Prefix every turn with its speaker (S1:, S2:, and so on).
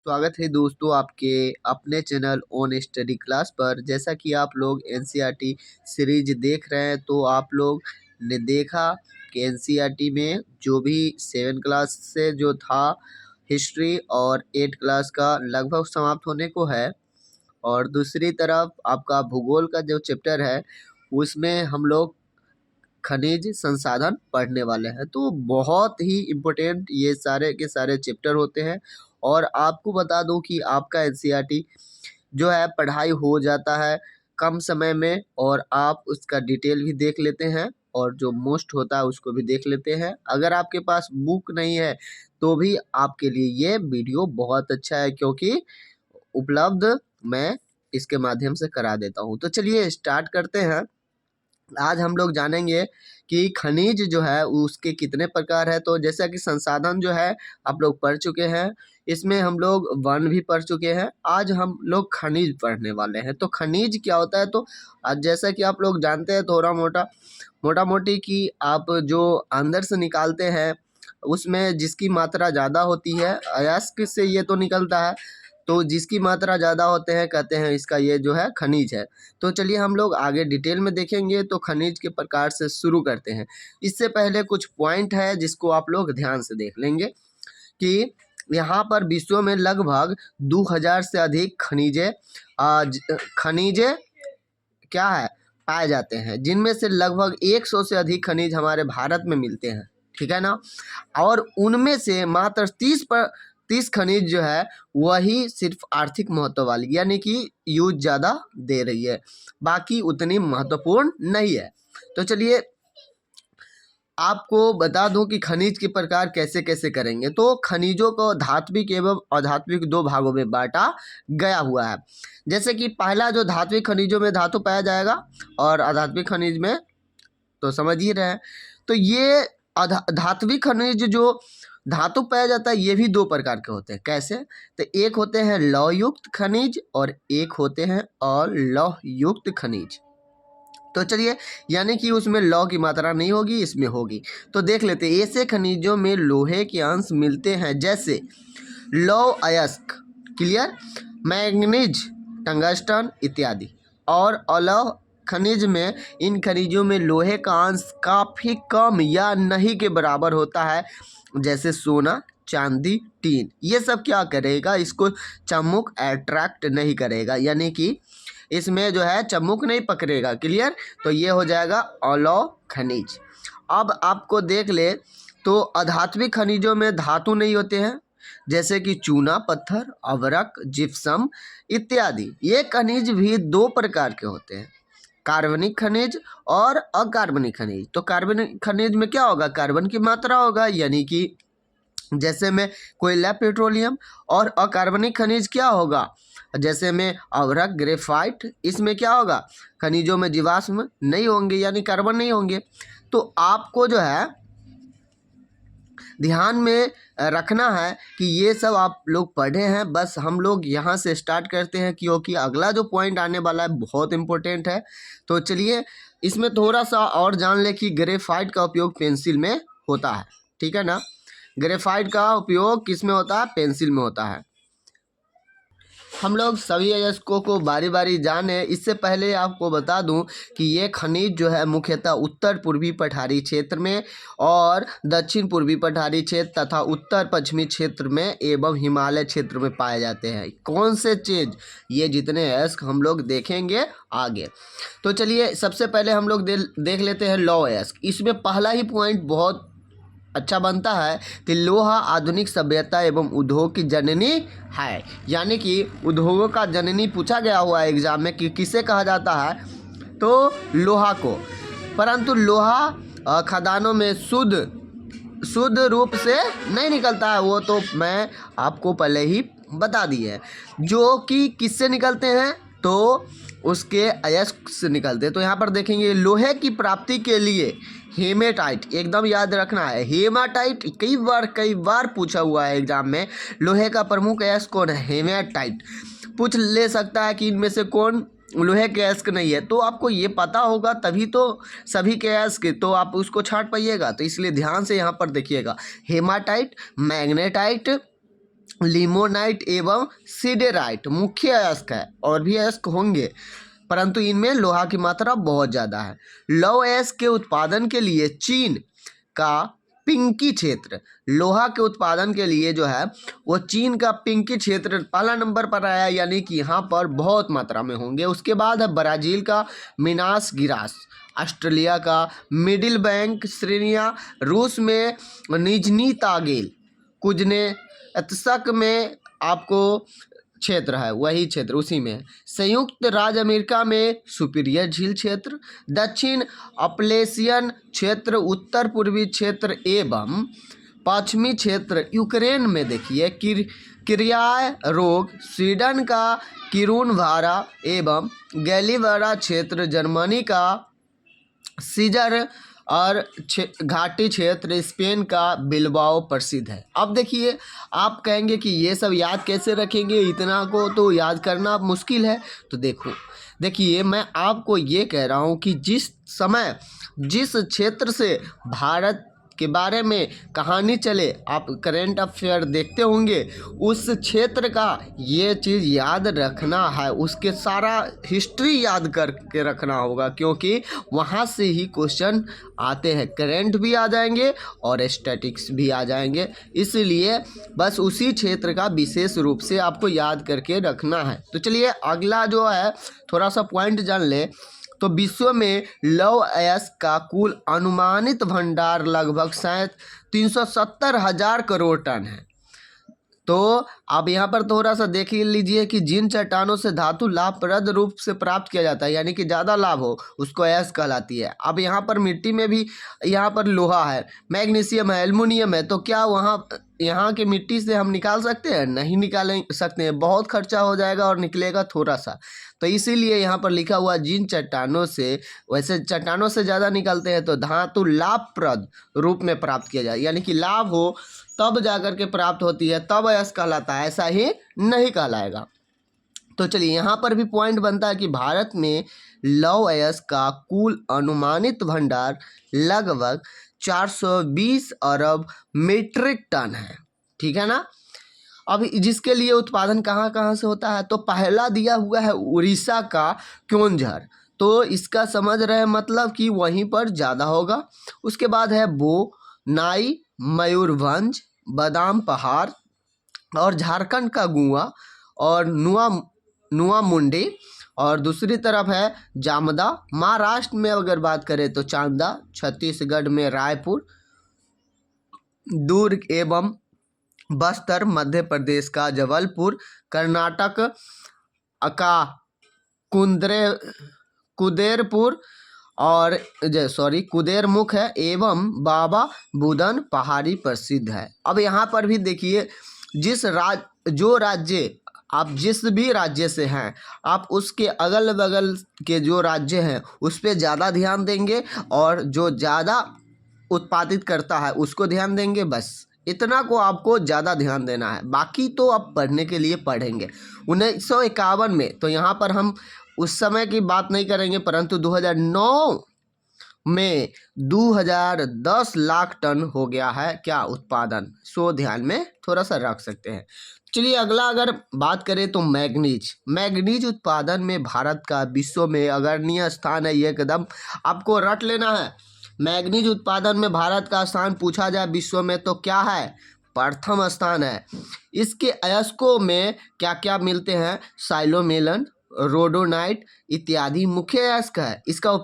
S1: स्वागत है दोस्तों आपके अपने चैनल ऑन स्टडी क्लास पर। जैसा कि आप लोग एनसीईआरटी सीरीज देख रहे हैं तो आप लोग ने देखा कि एनसीईआरटी में जो भी 7 क्लास से जो था हिस्ट्री और 8 क्लास का लगभग समाप्त होने को है। और दूसरी तरफ आपका भूगोल का जो चैप्टर है उसमें हम लोग खनिज संसाधन पढ़ने वाले हैं। तो बहुत ही इम्पोर्टेंट ये सारे के सारे चैप्टर होते हैं। और आपको बता दूं कि आपका एनसीईआरटी जो है पढ़ाई हो जाता है कम समय में, और आप उसका डिटेल भी देख लेते हैं और जो मोस्ट होता है उसको भी देख लेते हैं। अगर आपके पास बुक नहीं है तो भी आपके लिए ये वीडियो बहुत अच्छा है, क्योंकि उपलब्ध मैं इसके माध्यम से करा देता हूँ। तो चलिए स्टार्ट करते हैं। आज हम लोग जानेंगे कि खनिज जो है उसके कितने प्रकार है। तो जैसा कि संसाधन जो है आप लोग पढ़ चुके हैं, इसमें हम लोग वन भी पढ़ चुके हैं। आज हम लोग खनिज पढ़ने वाले हैं। तो खनिज क्या होता है, तो आज जैसा कि आप लोग जानते हैं थोड़ा मोटा मोटी कि आप जो अंदर से निकालते हैं उसमें जिसकी मात्रा ज़्यादा होती है, अयस्क से ये तो निकलता है, तो जिसकी मात्रा ज़्यादा होते हैं कहते हैं इसका ये जो है खनिज है। तो चलिए हम लोग आगे डिटेल में देखेंगे। तो खनिज के प्रकार से शुरू करते हैं। इससे पहले कुछ पॉइंट है जिसको आप लोग ध्यान से देख लेंगे कि यहाँ पर विश्व में लगभग 2000 से अधिक खनिजे क्या है पाए जाते हैं, जिनमें से लगभग 100 से अधिक खनिज हमारे भारत में मिलते हैं। ठीक है ना। और उनमें से मात्र 30 खनिज जो है वही सिर्फ आर्थिक महत्व वाली, यानी कि यूज ज़्यादा दे रही है, बाकी उतनी महत्वपूर्ण नहीं है। तो चलिए आपको बता दूं कि खनिज के प्रकार कैसे कैसे करेंगे। तो खनिजों को धात्विक एवं अधात्विक दो भागों में बांटा गया हुआ है। जैसे कि पहला जो धात्विक खनिजों में धातु पाया जाएगा और अधात्विक खनिज में तो समझ ही रहे हैं। तो ये धात्विक खनिज जो धातु पाया जाता है ये भी दो प्रकार के होते हैं। कैसे, तो एक होते हैं लौह युक्त खनिज और एक होते हैं अलौह युक्त खनिज। तो चलिए, यानी कि उसमें लौह की मात्रा नहीं होगी, इसमें होगी। तो देख लेते हैं। ऐसे खनिजों में लोहे के अंश मिलते हैं जैसे लौह अयस्क, क्लियर, मैग्नीज, टंगस्टन इत्यादि। और अलौह खनिज में इन खनिजों में लोहे का अंश काफ़ी कम या नहीं के बराबर होता है, जैसे सोना, चांदी, टीन। ये सब क्या करेगा, इसको चम्मुक अट्रैक्ट नहीं करेगा, यानी कि इसमें जो है चम्मुक नहीं पकड़ेगा। क्लियर। तो ये हो जाएगा अलौह खनिज। अब आपको देख ले तो अधात्विक खनिजों में धातु नहीं होते हैं, जैसे कि चूना पत्थर, अवरक, जिप्सम इत्यादि। ये खनिज भी दो प्रकार के होते हैं, कार्बनिक खनिज और अकार्बनिक खनिज। तो कार्बनिक खनिज में क्या होगा, कार्बन की मात्रा होगा, यानी कि जैसे में कोयला, पेट्रोलियम। और अकार्बनिक खनिज क्या होगा, जैसे में अवरक, ग्रेफाइट। इसमें क्या होगा, खनिजों में जीवाश्म नहीं होंगे, यानी कार्बन नहीं होंगे। तो आपको जो है ध्यान में रखना है कि ये सब आप लोग पढ़े हैं। बस हम लोग यहाँ से स्टार्ट करते हैं, क्योंकि अगला जो पॉइंट आने वाला है बहुत इंपॉर्टेंट है। तो चलिए इसमें थोड़ा सा और जान ले कि ग्रेफाइट का उपयोग पेंसिल में होता है। ठीक है ना। ग्रेफाइट का उपयोग किस में होता है, पेंसिल में होता है। हम लोग सभी अयस्कों को बारी बारी जाने, इससे पहले आपको बता दूं कि ये खनिज जो है मुख्यतः उत्तर पूर्वी पठारी क्षेत्र में और दक्षिण पूर्वी पठारी क्षेत्र तथा उत्तर पश्चिमी क्षेत्र में एवं हिमालय क्षेत्र में पाए जाते हैं। कौन से चीज़, ये जितने अयस्क हम लोग देखेंगे आगे। तो चलिए सबसे पहले हम लोग देख लेते हैं लौह अयस्क। इसमें पहला ही पॉइंट बहुत अच्छा बनता है कि लोहा आधुनिक सभ्यता एवं उद्योग की जननी है, यानी कि उद्योगों का जननी पूछा गया हुआ है एग्जाम में कि किसे कहा जाता है, तो लोहा को। परंतु लोहा खदानों में शुद्ध रूप से नहीं निकलता है, वो तो मैं आपको पहले ही बता दी है। जो कि किससे निकलते हैं, तो उसके अयस्क से निकलते हैं। तो यहाँ पर देखेंगे लोहे की प्राप्ति के लिए हेमेटाइट, एकदम याद रखना है, हेमाटाइट कई बार पूछा हुआ है एग्जाम में। लोहे का प्रमुख अयस्क कौन है, हेमेटाइट। पूछ ले सकता है कि इनमें से कौन लोहे के अयस्क नहीं है। तो आपको ये पता होगा तभी तो सभी के अयस्क, तो आप उसको छांट पाइएगा। तो इसलिए ध्यान से यहाँ पर देखिएगा, हेमाटाइट, मैग्नेटाइट, लिमोनाइट एवं सिडेराइट मुख्य अयस्क है, और भी अयस्क होंगे परंतु इनमें लोहा की मात्रा बहुत ज़्यादा है। लौह अयस्क के उत्पादन के लिए चीन का पिंकी क्षेत्र, लोहा के उत्पादन के लिए जो है वो चीन का पिंकी क्षेत्र पहला नंबर पर आया, यानी कि यहाँ पर बहुत मात्रा में होंगे। उसके बाद है ब्राज़ील का मिनास गिरास, ऑस्ट्रेलिया का मिडिल बैंक श्रेणियाँ, रूस में निजनी तागेल, कुजनेत्स्क में आपको क्षेत्र है, वही क्षेत्र उसी में है। संयुक्त राज्य अमेरिका में सुपीरियर झील क्षेत्र, दक्षिण अपलेशियन क्षेत्र, उत्तर पूर्वी क्षेत्र एवं पश्चिमी क्षेत्र यूक्रेन में देखिए किर्याय रोग, स्वीडन का किरुनवारा एवं गैलीवारा क्षेत्र, जर्मनी का सीजर और घाटी क्षेत्र, स्पेन का बिलबाओ प्रसिद्ध है। अब देखिए आप कहेंगे कि ये सब याद कैसे रखेंगे, इतना को तो याद करना मुश्किल है। तो देखिए मैं आपको ये कह रहा हूँ कि जिस समय जिस क्षेत्र से भारत के बारे में कहानी चले, आप करेंट अफेयर देखते होंगे, उस क्षेत्र का ये चीज़ याद रखना है, उसके सारा हिस्ट्री याद करके रखना होगा, क्योंकि वहाँ से ही क्वेश्चन आते हैं, करेंट भी आ जाएंगे और स्टैटिक्स भी आ जाएंगे। इसलिए बस उसी क्षेत्र का विशेष रूप से आपको याद करके रखना है। तो चलिए अगला जो है थोड़ा सा पॉइंट जान ले। तो विश्व में लौह अयस्क का कुल अनुमानित भंडार लगभग 370,000 करोड़ टन है। तो अब यहाँ पर थोड़ा सा देख लीजिए कि जिन चट्टानों से धातु लाभप्रद रूप से प्राप्त किया जाता है, यानी कि ज़्यादा लाभ हो, उसको अयस्क कहलाती है। अब यहाँ पर मिट्टी में भी यहाँ पर लोहा है, मैग्नीशियम है, एल्युमिनियम है, तो क्या यहाँ के मिट्टी से हम निकाल सकते हैं? नहीं निकाल सकते हैं, बहुत खर्चा हो जाएगा और निकलेगा थोड़ा सा। तो इसीलिए यहाँ पर लिखा हुआ जिन चट्टानों से, वैसे चट्टानों से ज़्यादा निकलते हैं तो धातु लाभप्रद रूप में प्राप्त किया जाए, यानी कि लाभ हो तब जाकर के प्राप्त होती है, तब अयस्क कहलाता है, ऐसा ही नहीं कहलाएगा। तो चलिए यहाँ पर भी पॉइंट बनता है कि भारत में लौह अयस्क का कुल अनुमानित भंडार लगभग 420 अरब मीट्रिक टन है, ठीक है ना। अब जिसके लिए उत्पादन कहाँ कहाँ से होता है, तो पहला दिया हुआ है उड़ीसा का क्योंझर, तो इसका समझ रहे मतलब कि वहीं पर ज़्यादा होगा। उसके बाद है बोनाई, मयूरभंज, बादाम पहाड़ और झारखंड का गुआ और नुआ मुंडी, और दूसरी तरफ है जामदा। महाराष्ट्र में अगर बात करें तो चांदा, छत्तीसगढ़ में रायपुर, दुर्ग एवं बस्तर, मध्य प्रदेश का जबलपुर, कर्नाटक का कुदेरपुर और कुदेरमुख है एवं बाबा बुदन पहाड़ी प्रसिद्ध है। अब यहाँ पर भी देखिए जो राज्य आप जिस भी राज्य से हैं, आप उसके अगल बगल के जो राज्य हैं उस पर ज़्यादा ध्यान देंगे, और जो ज़्यादा उत्पादित करता है उसको ध्यान देंगे। बस इतना को आपको ज़्यादा ध्यान देना है, बाकी तो आप पढ़ने के लिए पढ़ेंगे। 1951 में, तो यहाँ पर हम उस समय की बात नहीं करेंगे, परंतु 2009 में 2010 लाख टन हो गया है क्या उत्पादन, सो ध्यान में थोड़ा सा रख सकते हैं। चलिए अगला अगर बात करें तो मैग्नीज उत्पादन में भारत का विश्व में अग्रणी स्थान है, ये एकदम आपको रट लेना है। मैग्नीज उत्पादन में भारत का स्थान पूछा जाए विश्व में तो क्या है, प्रथम स्थान है। इसके अयस्कों में क्या क्या मिलते हैं, साइलोमेलन, रोडोनाइट इत्यादि मुख्य अयस्क है। इसका